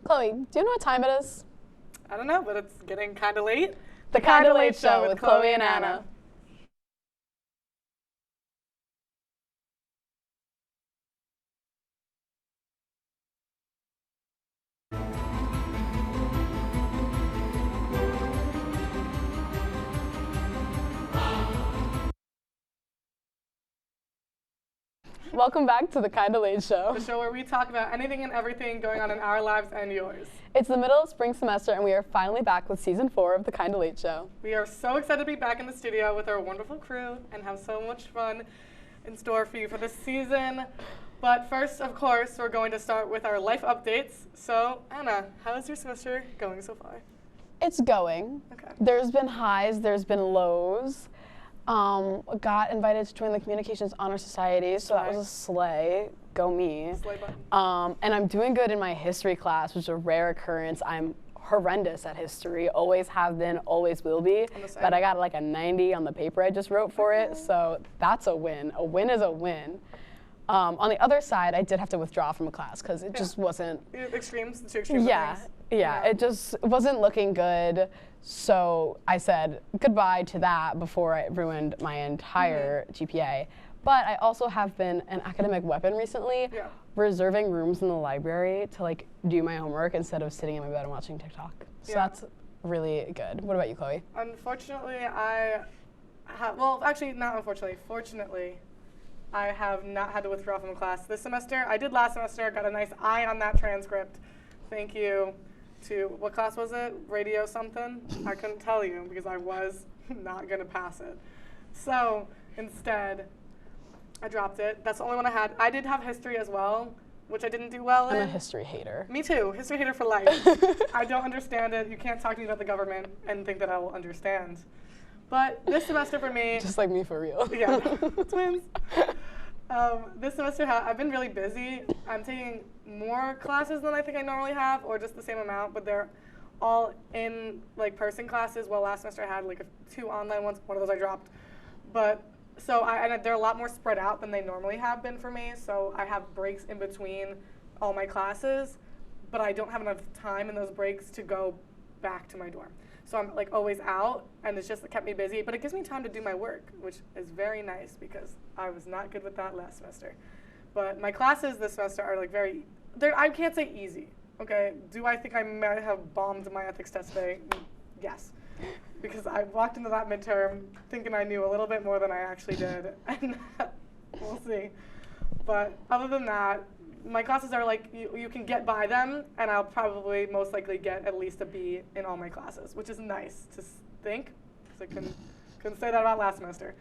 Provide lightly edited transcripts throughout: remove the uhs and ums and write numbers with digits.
Chloe, do you know what time it is? I don't know, but it's getting kind of late. The Kinda Late Show with Chloe and Anna. Welcome back to the Kinda Late Show. The show where we talk about anything and everything going on in our lives and yours. It's the middle of spring semester and we are finally back with season 4 of the Kinda Late Show. We are so excited to be back in the studio with our wonderful crew and have so much fun in store for you for this season. But first, of course, we're going to start with our life updates. So, Anna, how is your semester going so far? It's going. Okay. There's been highs, there's been lows. Got invited to join the Communications Honor Society, so that was a slay. Go me. Slay button. And I'm doing good in my history class, which is a rare occurrence. I'm horrendous at history, always have been, always will be. But I got like a 90 on the paper I just wrote for it, so that's a win. A win is a win. On the other side, I did have to withdraw from a class because it just wasn't. Extremes, the two extremes. Yeah, it just wasn't looking good. So I said goodbye to that before I ruined my entire GPA. But I also have been an academic weapon recently, reserving rooms in the library to like do my homework instead of sitting in my bed and watching TikTok. So that's really good. What about you, Chloe? Unfortunately, fortunately, I have not had to withdraw from a class this semester. I did last semester, got a nice I on that transcript. Thank you to, what class was it? Radio something? I couldn't tell you because I was not going to pass it. So instead, I dropped it. That's the only one I had. I did have history as well, which I didn't do well in. I'm a history hater. Me too. History hater for life. I don't understand it. You can't talk to me about the government and think that I will understand. But this semester for me. Just like me for real. Yeah, twins. This semester I've been really busy. I'm taking more classes than I think I normally have, or just the same amount, but they're all in like person classes. Well, last semester I had like 2 online ones. One of those I dropped. But so and they're a lot more spread out than they normally have been for me. So I have breaks in between all my classes, but I don't have enough time in those breaks to go back to my dorm. So I'm like always out, and it's just kept me busy. But it gives me time to do my work, which is very nice because I was not good with that last semester. But my classes this semester are like I can't say easy, okay? Do I think I might have bombed my ethics test today? Yes. Because I walked into that midterm thinking I knew a little bit more than I actually did, and we'll see. But other than that, my classes are like, you can get by them, and I'll probably most likely get at least a B in all my classes, which is nice to think, because I couldn't say that about last semester.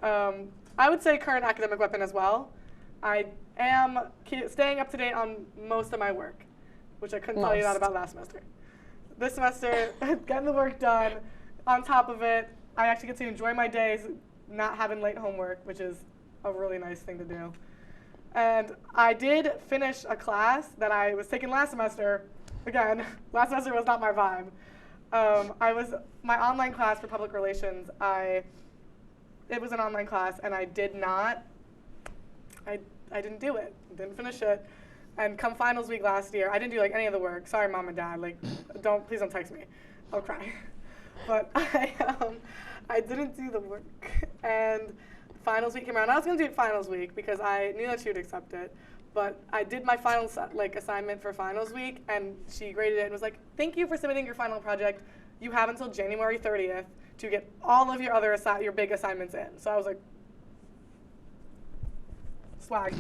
I would say current academic weapon as well. I am staying up to date on most of my work, which I couldn't tell you that about last semester. This semester, getting the work done. On top of it, I actually get to enjoy my days not having late homework, which is a really nice thing to do. And I did finish a class that I was taking last semester. Again, last semester was not my vibe. My online class for public relations, it was an online class, and I didn't do it. Didn't finish it. And come finals week last year, I didn't do like any of the work. Sorry, Mom and Dad. Like, please don't text me. I'll cry. But I didn't do the work. And finals week came around. I was going to do it finals week because I knew that she would accept it. But I did my final assignment for finals week, and she graded it and was like, "Thank you for submitting your final project. You have until January 30th to get all of your other your big assignments in." So I was like, swag.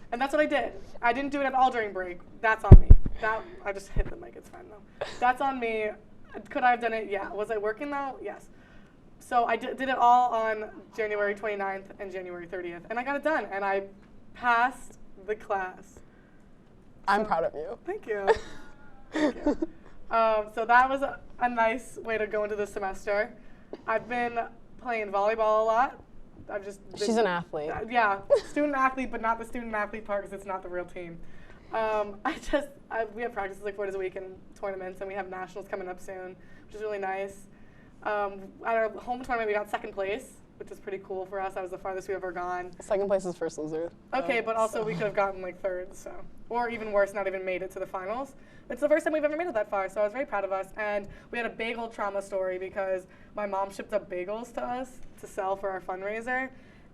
And that's what I did. I didn't do it at all during break. That's on me. I just hit the mic. It's fine though. That's on me. Could I have done it? Yeah. Was I working though? Yes. So I did it all on January 29th and January 30th, and I got it done, and I passed the class. I'm proud of you. Thank you. Thank you. So that was a nice way to go into the semester. I've been playing volleyball a lot. She's an athlete. Yeah, student athlete, but not the student athlete part because it's not the real team. We have practices like 4 days a week and tournaments, and we have nationals coming up soon, which is really nice. At our home tournament, we got second place, which is pretty cool for us. That was the farthest we've ever gone. Second place is first loser. Okay, but also we could have gotten like third, so. Or even worse, not even made it to the finals. It's the first time we've ever made it that far, so I was very proud of us. And we had a bagel trauma story because my mom shipped up bagels to us to sell for our fundraiser,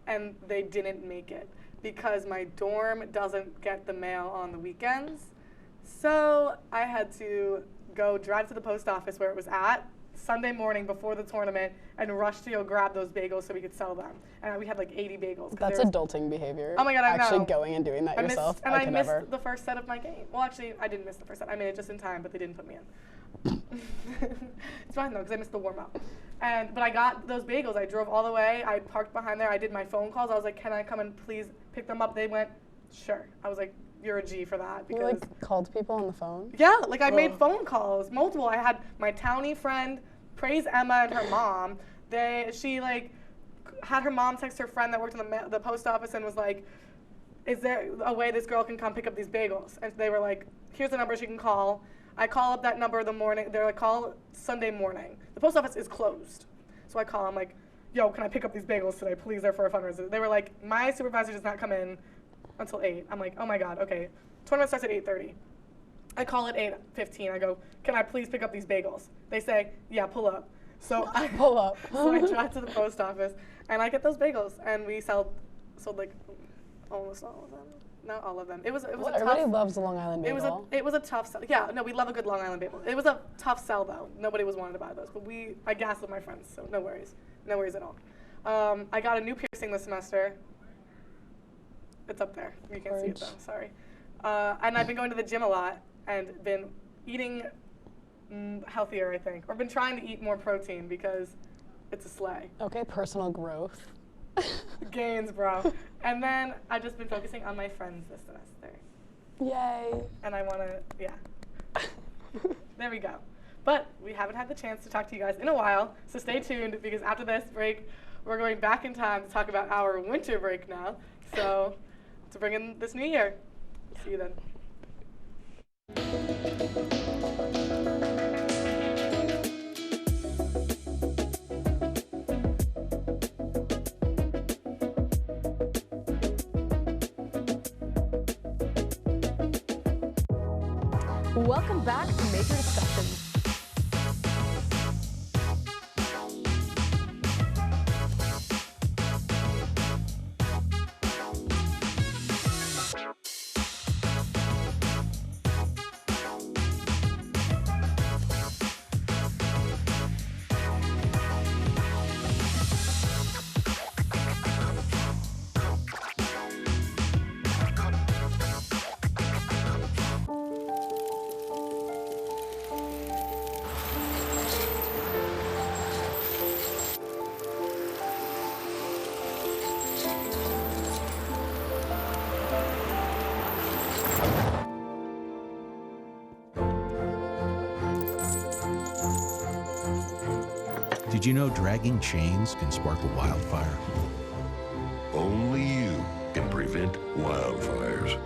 and they didn't make it because my dorm doesn't get the mail on the weekends. So I had to go drive to the post office where it was at Sunday morning before the tournament and rush to go grab those bagels so we could sell them. And we had like 80 bagels. That's adulting behavior. Oh my God, I know. Actually going and doing that yourself. I missed the first set of my game. Well, actually, I didn't miss the first set. I made it just in time, but they didn't put me in. It's fine though, because I missed the warm up. But I got those bagels. I drove all the way. I parked behind there. I did my phone calls. I was like, can I come and please pick them up? They went, sure. I was like, you're a G for that. Because you like called people on the phone? Yeah, like I made phone calls, multiple. I had my townie friend, praise Emma and her mom. She like had her mom text her friend that worked in the post office and was like, is there a way this girl can come pick up these bagels? And they were like, here's the number she can call. I call up that number the morning. They're like, call Sunday morning. The post office is closed. So I call. I'm like, yo, can I pick up these bagels today? Please, they're for a fundraiser. They were like, my supervisor does not come in until 8. I'm like, oh my God, okay. Tournament starts at 8:30. I call at 8:15. I go, can I please pick up these bagels? They say, yeah, pull up. So I pull up. So I drive to the post office and I get those bagels and we sold like almost all of them. Not all of them. It was everybody loves the Long Island bagel. It was a tough sell. Yeah, no, we love a good Long Island bagel. It was a tough sell though. Nobody was wanting to buy those, but I gassed with my friends, so no worries at all. I got a new piercing this semester. It's up there. You can't see it though. Sorry. And I've been going to the gym a lot and been eating healthier, I think, or been trying to eat more protein because it's a slay. Okay, personal growth. Gains, bro. And then I've just been focusing on my friends this semester. Yay. And I want to, yeah. There we go. But we haven't had the chance to talk to you guys in a while, so stay tuned because after this break, we're going back in time to talk about our winter break now. So to bring in this new year. See you then. Welcome back to Major Discussions. Did you know dragging chains can spark a wildfire? Only you can prevent wildfires.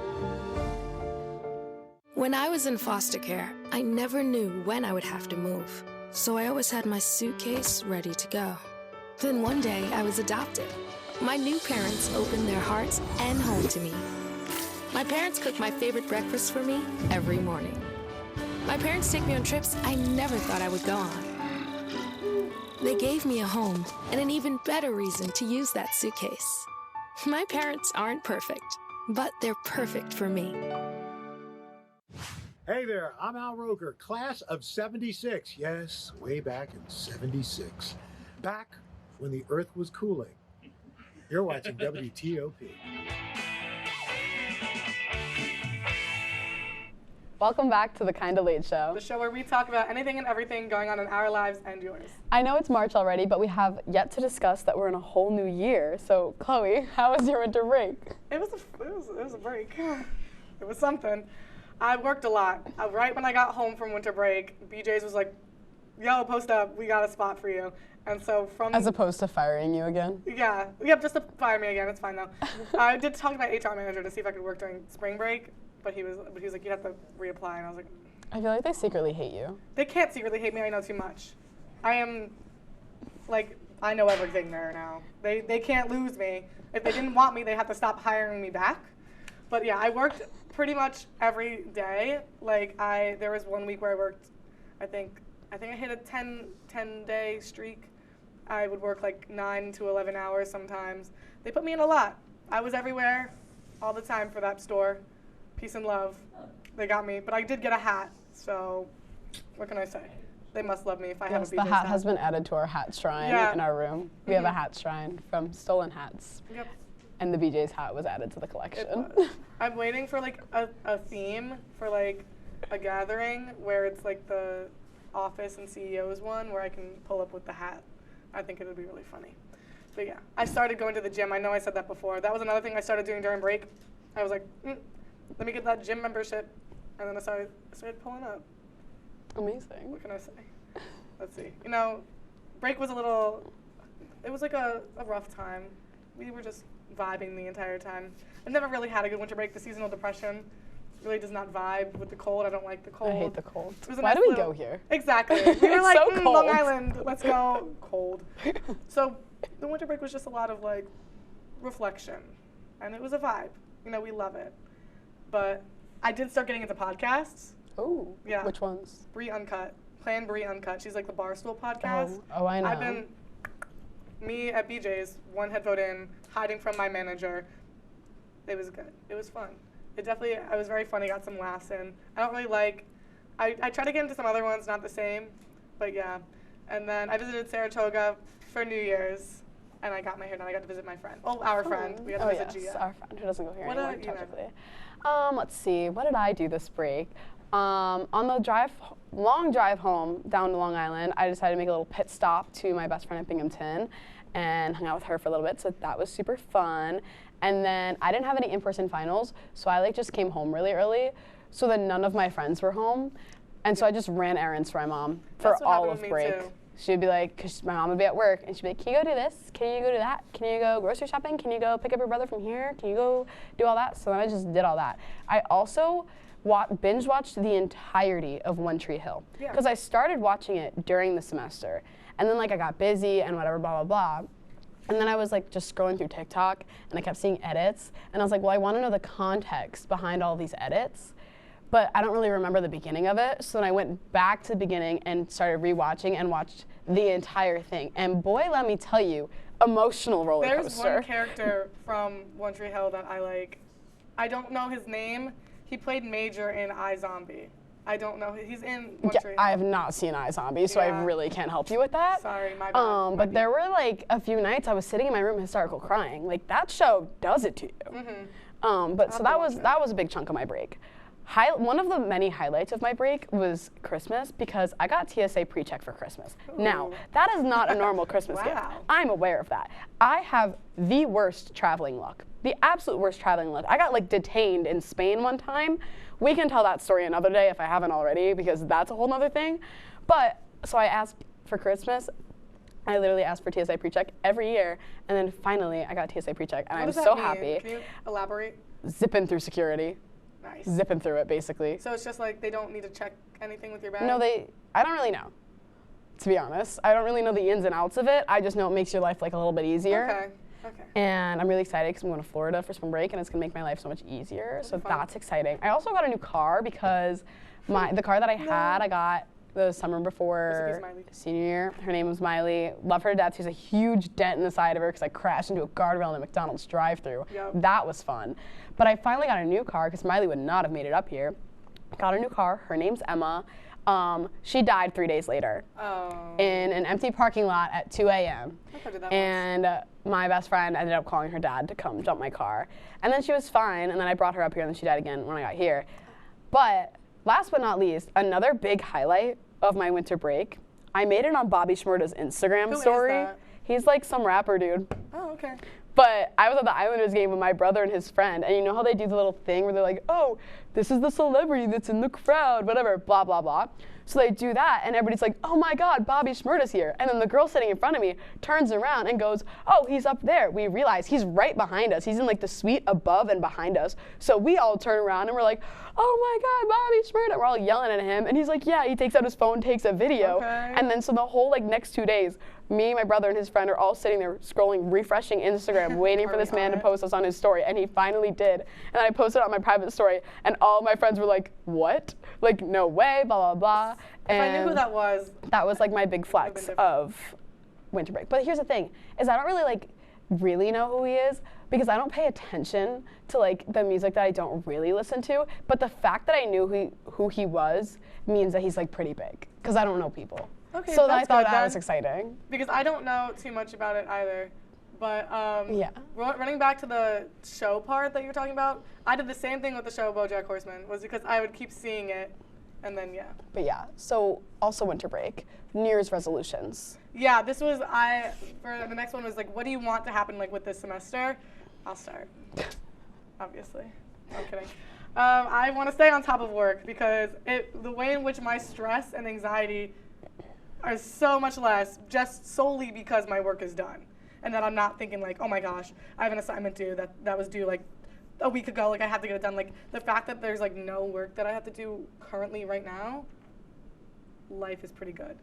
When I was in foster care, I never knew when I would have to move. So I always had my suitcase ready to go. Then one day, I was adopted. My new parents opened their hearts and home to me. My parents cook my favorite breakfast for me every morning. My parents take me on trips I never thought I would go on. They gave me a home and an even better reason to use that suitcase. My parents aren't perfect, but they're perfect for me. Hey there, I'm Al Roker, class of 76. Yes, way back in 76. Back when the earth was cooling. You're watching WTOP. Welcome back to the Kinda Late Show. The show where we talk about anything and everything going on in our lives and yours. I know it's March already, but we have yet to discuss that we're in a whole new year. So, Chloe, how was your winter break? It was a break. It was something. I worked a lot. Right when I got home from winter break, BJ's was like, yo, post up, we got a spot for you. And so from... As opposed to firing you again? Yeah. Yep, just to fire me again. It's fine, though. I did talk to my HR manager to see if I could work during spring break, but he was like, you have to reapply. And I was like... I feel like they secretly hate you. They can't secretly hate me. I know too much. I am, like, I know everything there now. They can't lose me. If they didn't want me, they have to stop hiring me back. But yeah, I worked pretty much every day. Like there was one week where I worked, I think I hit a 10-day streak. I would work like 9 to 11 hours sometimes. They put me in a lot. I was everywhere all the time for that store. Peace and love. They got me, but I did get a hat, so what can I say? They must love me if I have a BJ's the hat has been added to our hat shrine in our room. We have a hat shrine from stolen hats. Yep. And the BJ's hat was added to the collection. I'm waiting for like a theme for like a gathering where it's like the office and CEOs one where I can pull up with the hat. I think it would be really funny. But yeah, I started going to the gym. I know I said that before. That was another thing I started doing during break. I was like, let me get that gym membership. And then I started pulling up. Amazing. What can I say? Let's see. Break was it was like a rough time. We were just vibing the entire time. I've never really had a good winter break. The seasonal depression really does not vibe with the cold. I don't like the cold. I hate the cold. Why do we go here? Exactly. We were like, so cold. Long Island, let's go. Cold. So the winter break was just a lot of like reflection. And it was a vibe. We love it. But I did start getting into podcasts. Oh, yeah. Which ones? Brie Uncut. Plan Brie Uncut. She's like the Barstool podcast. Oh, I know. Me at BJ's, one head vote in, hiding from my manager. It was good. It was fun. I was very funny, got some laughs in. I don't really I try to get into some other ones, not the same, but yeah. And then I visited Saratoga for New Year's, and I got my hair done. I got to visit my friend. Oh, our friend. We got to visit Gia. Our friend who doesn't go here What anymore, about you, tragically. Let's see. What did I do this break? On the long drive home down to Long Island, I decided to make a little pit stop to my best friend at Binghamton and hung out with her for a little bit, so that was super fun. And then I didn't have any in-person finals, so I just came home really early, so then none of my friends were home. And so I just ran errands for my mom for all of break. Too. She'd be like, because my mom would be at work, and she'd be like, can you go do this? Can you go do that? Can you go grocery shopping? Can you go pick up your brother from here? Can you go do all that? So then I just did all that. I also binge watched the entirety of One Tree Hill, because I started watching it during the semester, and then I got busy and whatever, blah, blah, blah. And then I was just scrolling through TikTok, and I kept seeing edits, and I was like, well, I want to know the context behind all these edits, but I don't really remember the beginning of it. So then I went back to the beginning and started rewatching and watched the entire thing. And boy, let me tell you, emotional roller coaster. There's one character from One Tree Hill that I like. I don't know his name. He played Major in iZombie. I don't know. He's in One Tree Hill. I have not seen iZombie, so I really can't help you with that. Sorry, my bad. But there were a few nights I was sitting in my room hysterical crying. That show does it to you. But so that was a big chunk of my break. One of the many highlights of my break was Christmas, because I got TSA pre-check for Christmas. Ooh. Now, that is not a normal Christmas gift. I'm aware of that. I have the worst traveling luck, the absolute worst traveling luck. I got detained in Spain one time. We can tell that story another day if I haven't already, because that's a whole nother thing. But, so I asked for Christmas. I literally asked for TSA pre-check every year, and then finally I got TSA pre-check, and I'm so happy. Can you elaborate? Zipping through security. Nice. Zipping through it, basically. So it's just they don't need to check anything with your bag? No, I don't really know, to be honest. I don't really know the ins and outs of it. I just know it makes your life a little bit easier. Okay. And I'm really excited because I'm going to Florida for spring break, and it's going to make my life so much easier. So that's exciting. I also got a new car, because the car that I had, I got the summer before senior year. Her name was Miley. Love her to death. She has a huge dent in the side of her because I crashed into a guardrail in a McDonald's drive-thru. Yep. That was fun. But I finally got a new car because Miley would not have made it up here. Got a new car. Her name's Emma. She died 3 days later in an empty parking lot at 2 a.m. And my best friend ended up calling her dad to come dump my car. And then she was fine, and then I brought her up here, and then she died again when I got here. But last but not least, another big highlight of my winter break, I made it on Bobby Shmurda's Instagram story. Is that? He's some rapper dude. Oh, okay. But I was at the Islanders game with my brother and his friend, and you know how they do the little thing where they're like, oh, this is the celebrity that's in the crowd, whatever, blah, blah, blah. So they do that, and everybody's like, oh my God, Bobby Shmurda's here. And then the girl sitting in front of me turns around and goes, oh, he's up there. We realize he's right behind us. He's in the suite above and behind us. So we all turn around and we're like, oh my God, Bobby Shmurda. We're all yelling at him, and he's like, yeah, he takes out his phone, takes a video. Okay. And then so the whole next 2 days, me, my brother, and his friend are all sitting there scrolling, refreshing Instagram, waiting for Are this we man on to it? post us on his story, and he finally did. And I posted it on my private story, and all my friends were like, "What? Like, no way!" Blah blah blah. If I knew who that was, That was like my big flex different. of winter break. But here's the thing: is I don't really know who he is because I don't pay attention to like the music that I don't really listen to. But the fact that I knew who he was means that he's like pretty big because I don't know people. Okay, so then I that's thought good that was then. exciting. because I don't know too much about it either. But Yeah. running back to the show part that you were talking about, I did the same thing with the show BoJack Horseman, was because I would keep seeing it, and then yeah. But yeah, so also winter break, New Year's resolutions. Yeah, this was for the next one was like, what do you want to happen like with this semester? I'll start. Obviously. I'm kidding. I want to stay on top of work because the way in which my stress and anxiety are so much less just solely because my work is done. And that I'm not thinking like, oh my gosh, I have an assignment due that was due like a week ago, like I have to get it done. Like the fact that there's like no work that I have to do currently right now, life is pretty good.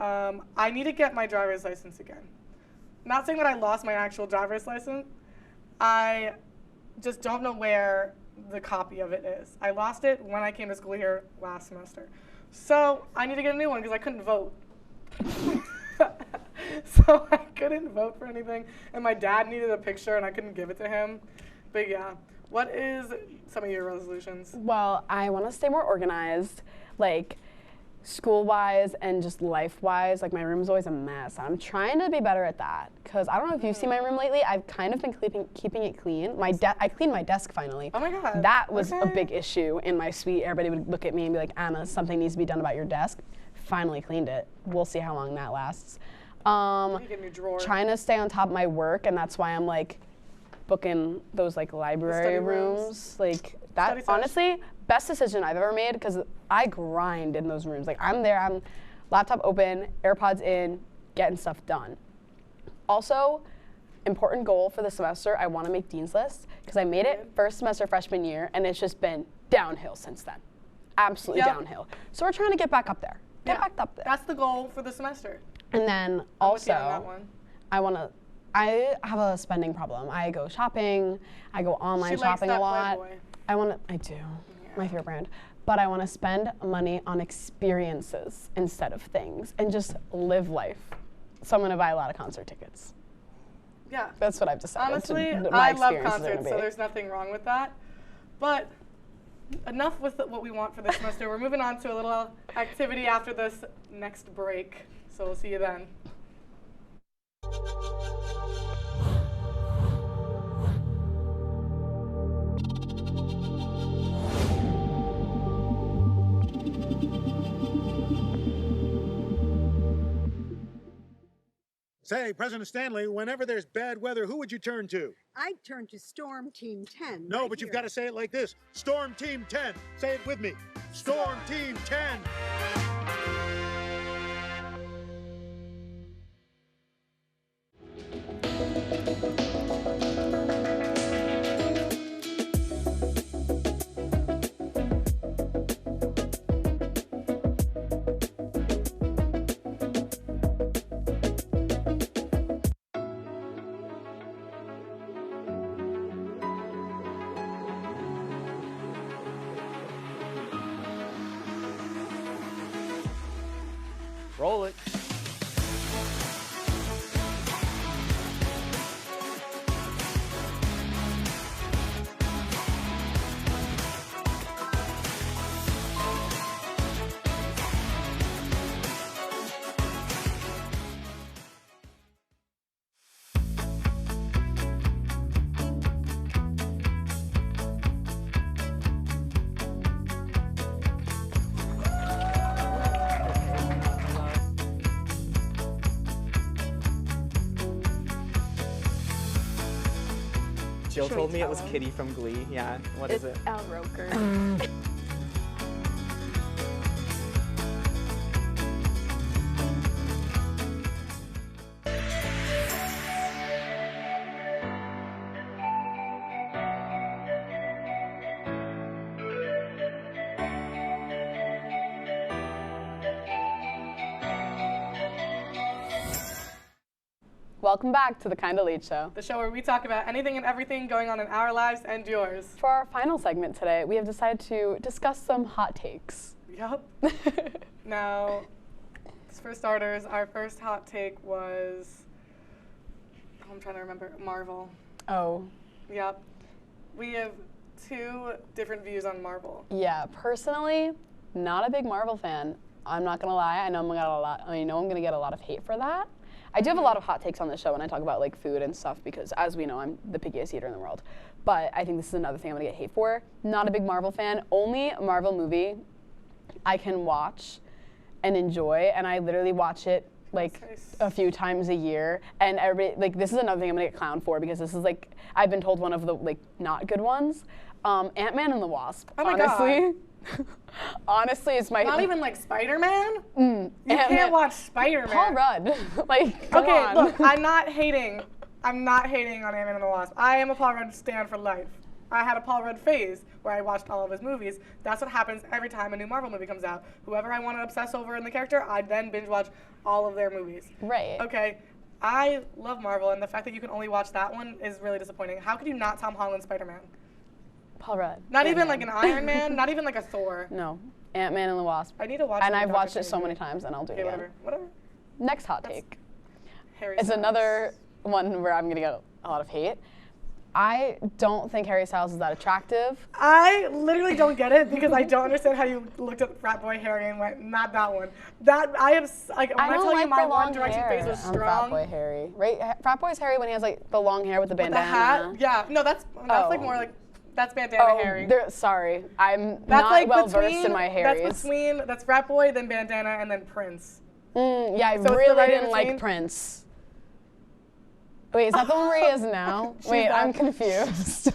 I need to get my driver's license again. Not saying that I lost my actual driver's license. I just don't know where the copy of it is. I lost it when I came to school here last semester. So I need to get a new one because I couldn't vote. So I couldn't vote for anything. And my dad needed a picture and I couldn't give it to him. But yeah, what is some of your resolutions? Well, I want to stay more organized, like school-wise and just life-wise. Like my room's always a mess. I'm trying to be better at that because I don't know if you've seen my room lately. I've kind of been keeping it clean. I cleaned my desk finally. Oh my God. That was a Okay. big issue in my suite. Everybody would look at me and be like, "Anna, something needs to be done about your desk." Finally cleaned it. We'll see how long that lasts. You get a new drawer. Trying to stay on top of my work, and that's why I'm like booking those like library study rooms. rooms. Like Study that, sesh. honestly, best decision I've ever made because I grind in those rooms. Like I'm there, I'm laptop open, AirPods in, getting stuff done. Also, important goal for the semester, I want to make Dean's List because I made it first semester freshman year, and it's just been downhill since then. Absolutely Yep. downhill. So we're trying to get back up there. Get Yeah, back up there. That's the goal for the semester. And then I'm with you also, on that one. I have a spending problem. I go shopping, I go online She likes shopping a that lot. Playboy. I do, my favorite brand. But I want to spend money on experiences instead of things and just live life. So I'm going to buy a lot of concert tickets. Yeah. That's what I've decided. Honestly, my I love experiences are gonna concerts, so be. there's nothing wrong with that. But enough with what we want for this semester. We're moving on to a little activity after this next break. So we'll see you then. Say, President Stanley, whenever there's bad weather, who would you turn to? I'd turn to Storm Team 10. No, right but you've here. got to say it like this. Storm Team 10. Say it with me. Storm Team 10. Roll it. Jill Should we told me it tell was him? Kitty from Glee. Yeah, what is it? Al Roker. Welcome back to the Kinda Late Show. The show where we talk about anything and everything going on in our lives and yours. For our final segment today, we have decided to discuss some hot takes. Yup. Now, for starters, our first hot take was, I'm trying to remember, Marvel. Oh. Yep. We have 2 different views on Marvel. Yeah, personally, not a big Marvel fan. I'm not gonna lie. I know I'm gonna get a lot of hate for that. I do have a lot of hot takes on this show when I talk about like food and stuff because, as we know, I'm the pickiest eater in the world. But I think this is another thing I'm gonna get hate for. Not a big Marvel fan. Only Marvel movie I can watch and enjoy, and I literally watch it like a few times a year. And this is another thing I'm gonna get clowned for because this is like I've been told one of the like not good ones. Ant-Man and the Wasp. Oh my honestly. God. Honestly, it's my not even like Spider-Man. You can't watch Spider-Man. Paul Rudd, like come okay, on. look, I'm not hating on Ant-Man and the Wasp. I am a Paul Rudd stan for life. I had a Paul Rudd phase where I watched all of his movies. That's what happens every time a new Marvel movie comes out. Whoever I want to obsess over in the character, I then binge watch all of their movies. Right. Okay. I love Marvel, and the fact that you can only watch that one is really disappointing. How could you not Tom Holland Spider-Man? Paul Rudd. Not Ant-Man. even like an Iron Man, not even like a Thor. No. Ant-Man and the Wasp. I need to watch And the I've watched Doctor it so Strange many movie. times, and I'll do it Okay, again. whatever. Next hot take. Harry It's Styles. another one where I'm gonna get a lot of hate. I don't think Harry Styles is that attractive. I literally don't get it because I don't understand how you looked at Frat Boy Harry and went, not that one. That I have like when I don't tell like you my the One long Direction hair phase was on strong. Frat Boy Harry, right? Frat Boy's Harry when he has like the long hair with the With the bandana. hat, yeah. No, that's like more like that's bandana Harry. Sorry, I'm That's not like well versed in my Harrys. That's Frat Boy, then bandana, and then Prince. Yeah, I So it's the really right in didn't like between? Prince. Wait, is that the one where he is now? Wait, I'm confused.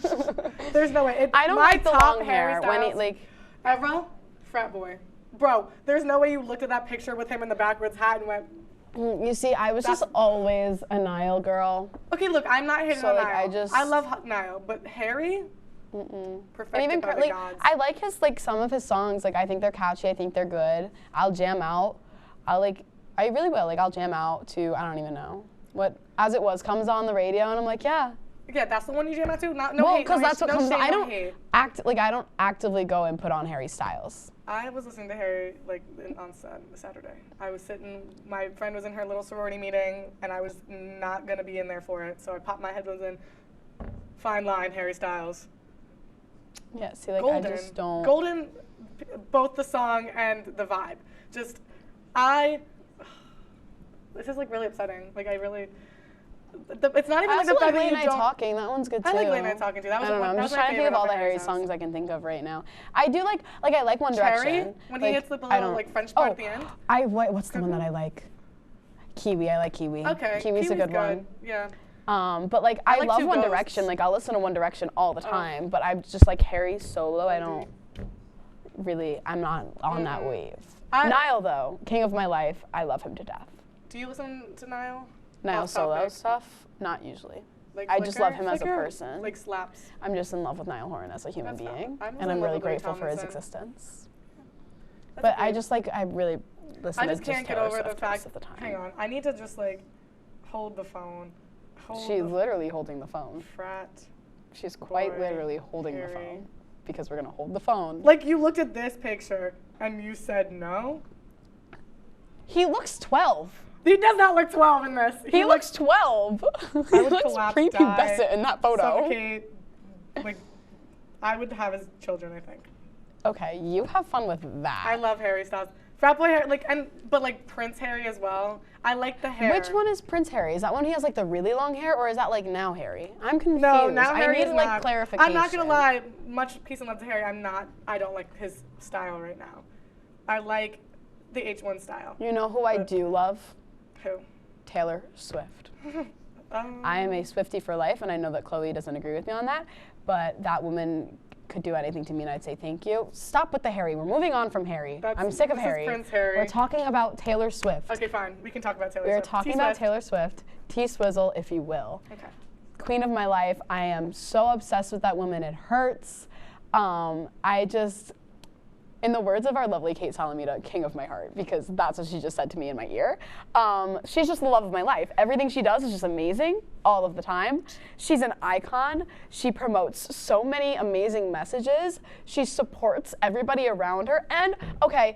There's no way. I don't my like the top long Harry hair when he Styles like. ever, Frat Boy. Bro, there's no way you looked at that picture with him in the backwards hat and went, You see, I was just always a Niall girl. okay, look, I'm not hating So, on like, Niall. I love Niall, but Harry? Perfected And even by the like gods. I like his like some of his songs. Like I think they're catchy. I think they're good. I'll jam out. I really will. Like I'll jam out to I don't even know what As It Was comes on the radio, and I'm like, yeah. Yeah, that's the one you jam out to? No Well, hate, because no that's what hate, comes no on. shade, I no don't hate. I don't actively go and put on Harry Styles. I was listening to Harry on Saturday. I was sitting, my friend was in her little sorority meeting, and I was not going to be in there for it, so I popped my headphones in. Fine line, Harry Styles. Yeah, see, like Golden. I just don't. Golden, both the song and the vibe. Just, this is like really upsetting. Like I really, it's not even I like also the fact like that Late you Night don't. Talking. That one's good too. I like Late Night Talking too. That was I don't know. I'm that just was my trying to think of favorite all the off Harry Harry songs I can think of right now. I do like I like One Cherry, Direction. when like, he hits the I little don't- like French part at the end. What's the one that I like? Kiwi. I like Kiwi. Okay, Kiwi's a good one. Yeah. But like I like love Two One Ghosts. Direction. Like I'll listen to One Direction all the time. But I'm just like Harry solo. I don't really. I'm not on that wave. Niall though, king of my life. I love him to death. Do you listen to Niall? Niall Off solo topic. stuff, not usually. Like I just love him as a Flicker? person. Like slaps. I'm just in love with Niall Horan as a human That's being, fine. I'm and in I'm love really with Ray grateful for his Tomlinson. existence. That's But I okay. just like I really listen I to just can't get Taylor over the Swift fact. most of the time. Hang on, I need to just like hold the phone. Hold She's the literally holding the phone. Frat. She's quite Boy, literally holding the Harry. phone because we're gonna hold the phone. Like you looked at this picture and you said no. He looks 12. He does not look 12 in this. He looks 12. he I would looks collapse, prepubescent in that photo. Suffocate. Like, I would have his children, I think. Okay, you have fun with that. I love Harry Styles. Frat boy hair, but like Prince Harry as well. I like the hair. Which one is Prince Harry? Is that when he has like the really long hair, or is that like now Harry? I'm confused. No, now Harry I need is like not. clarification. I'm not gonna lie. Much peace and love to Harry. I don't like his style right now. I like the H1 style. You know who I do love? Who? Taylor Swift. I am a Swiftie for life, and I know that Chloe doesn't agree with me on that, but that woman could do anything to me, and I'd say thank you. Stop with the Harry. We're moving on from Harry. I'm sick of this is Harry. Prince Harry. We're talking about Taylor Swift. Okay, fine. We can talk about Taylor We're Swift. talking T-Swift. about Taylor Swift, T-Swizzle, if you will. Okay. Queen of my life. I am so obsessed with that woman. It hurts. in the words of our lovely Kate Salamita, king of my heart, because that's what she just said to me in my ear. She's just the love of my life. Everything she does is just amazing all of the time. She's an icon. She promotes so many amazing messages. She supports everybody around her. And okay,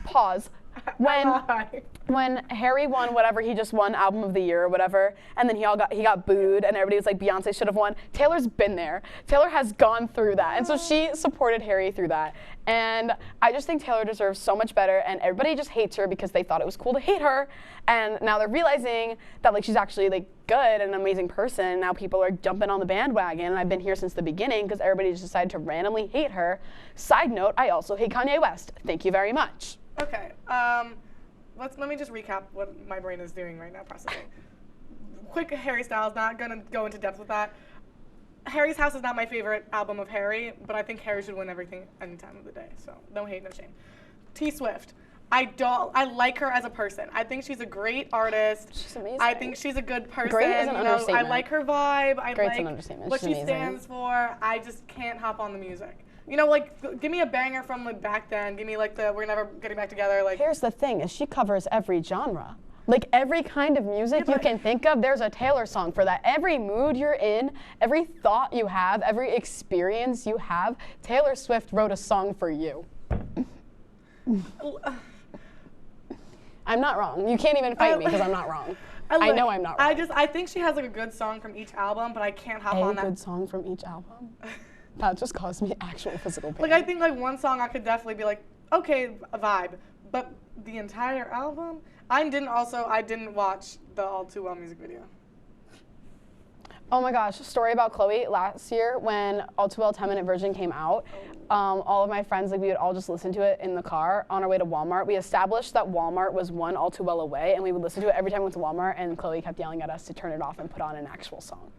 pause. When Harry won whatever, he just won Album of the Year or whatever, and then he got booed, and everybody was like, Beyonce should have won. Taylor's been there. Taylor has gone through that, and so she supported Harry through that. And I just think Taylor deserves so much better, and everybody just hates her because they thought it was cool to hate her, and now they're realizing that like she's actually like good and an amazing person. And now people are jumping on the bandwagon, and I've been here since the beginning because everybody just decided to randomly hate her. Side note, I also hate Kanye West. Thank you very much. Okay. Let me just recap what my brain is doing right now, processing. Quick Harry Styles, not gonna go into depth with that. Harry's House is not my favorite album of Harry, but I think Harry should win everything any time of the day. So no hate, no shame. T Swift. I like her as a person. I think she's a great artist. She's amazing. I think she's a good person. Great is an understatement. I like her vibe. I Great's like an understatement. what She's she amazing. stands for. I just can't hop on the music. You know, like, give me a banger from like back then. Give me like the We're Never Getting Back Together. Like. Here's the thing: is she covers every genre. Like every kind of music you can think of, there's a Taylor song for that. Every mood you're in, every thought you have, every experience you have, Taylor Swift wrote a song for you. I'm not wrong. You can't even fight me because I'm not wrong. I know I'm not wrong. I think she has like a good song from each album, but I can't hop on that. A good song from each album? That just caused me actual physical pain. Like I think like one song I could definitely be like, okay, a vibe, but the entire album. I didn't watch the All Too Well music video. Oh my gosh, story about Chloe. Last year when All Too Well 10-minute version came out, all of my friends, like we would all just listen to it in the car on our way to Walmart. We established that Walmart was one All Too Well away, and we would listen to it every time we went to Walmart, and Chloe kept yelling at us to turn it off and put on an actual song.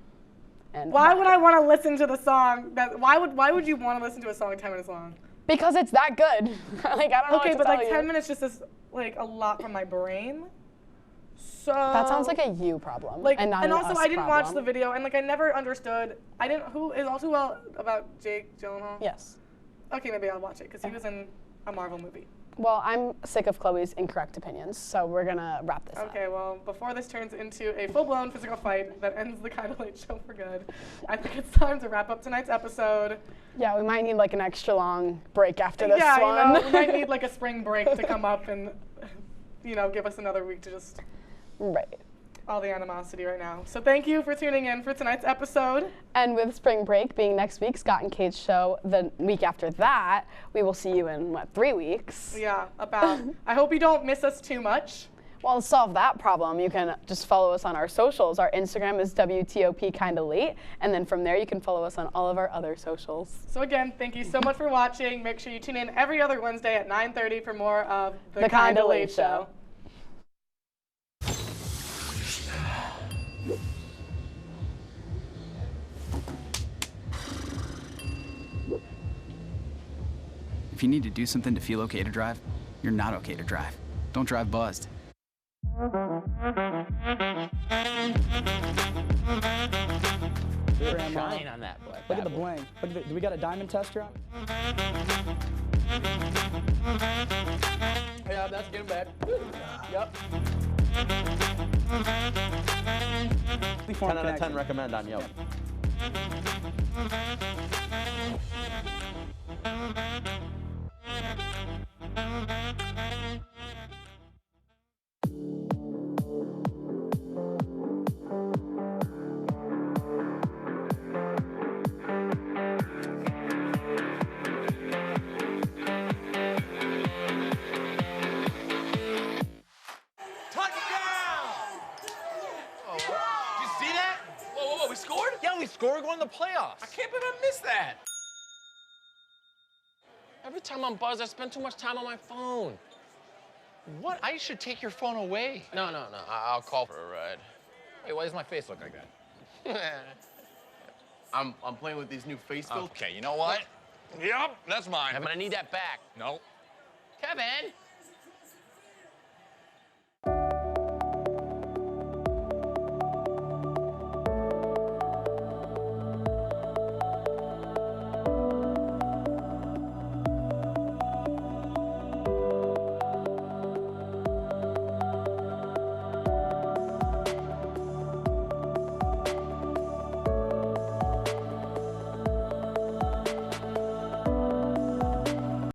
And why would I want to listen to the song? Why would you want to listen to a song 10 minutes long? Because it's that good. Like I don't know what to but tell like you. 10 minutes just is like a lot from my brain. So that sounds like a you problem, like, and not and an also us I didn't problem. watch the video, and like I never understood. Who is All Too Well about Jake Gyllenhaal? Yes. Okay, maybe I'll watch it because he was in a Marvel movie. Well, I'm sick of Chloe's incorrect opinions, so we're gonna wrap this up. Okay, well, before this turns into a full-blown physical fight that ends the Kinda Late show for good, I think it's time to wrap up tonight's episode. Yeah, we might need like an extra long break after this one. Yeah, you know, we might need like a spring break to come up and, you know, give us another week to just. Right. All the animosity right now. So thank you for tuning in for tonight's episode. And with spring break being next week, Scott and Kate's show the week after that, we will see you in, 3 weeks? Yeah, about. I hope you don't miss us too much. Well, to solve that problem, you can just follow us on our socials. Our Instagram is WTOP Kinda Late, and then from there you can follow us on all of our other socials. So again, thank you so much for watching. Make sure you tune in every other Wednesday at 9:30 for more of The Kinda Late Show. If you need to do something to feel okay to drive, you're not okay to drive. Don't drive buzzed. Shine on that boy. Look at the bling. Look at do we got a diamond tester on? Yeah, that's getting back. Yep. 10 out of 10 recommend on Yelp. We're going to the playoffs. I can't believe I missed that. Every time I'm buzzed, I spend too much time on my phone. What? I should take your phone away. No. I'll call for a ride. Hey, why does my face look like that? I'm playing with these new face filters. Okay, you know what? Yep, that's mine. I'm gonna need that back. No. Kevin!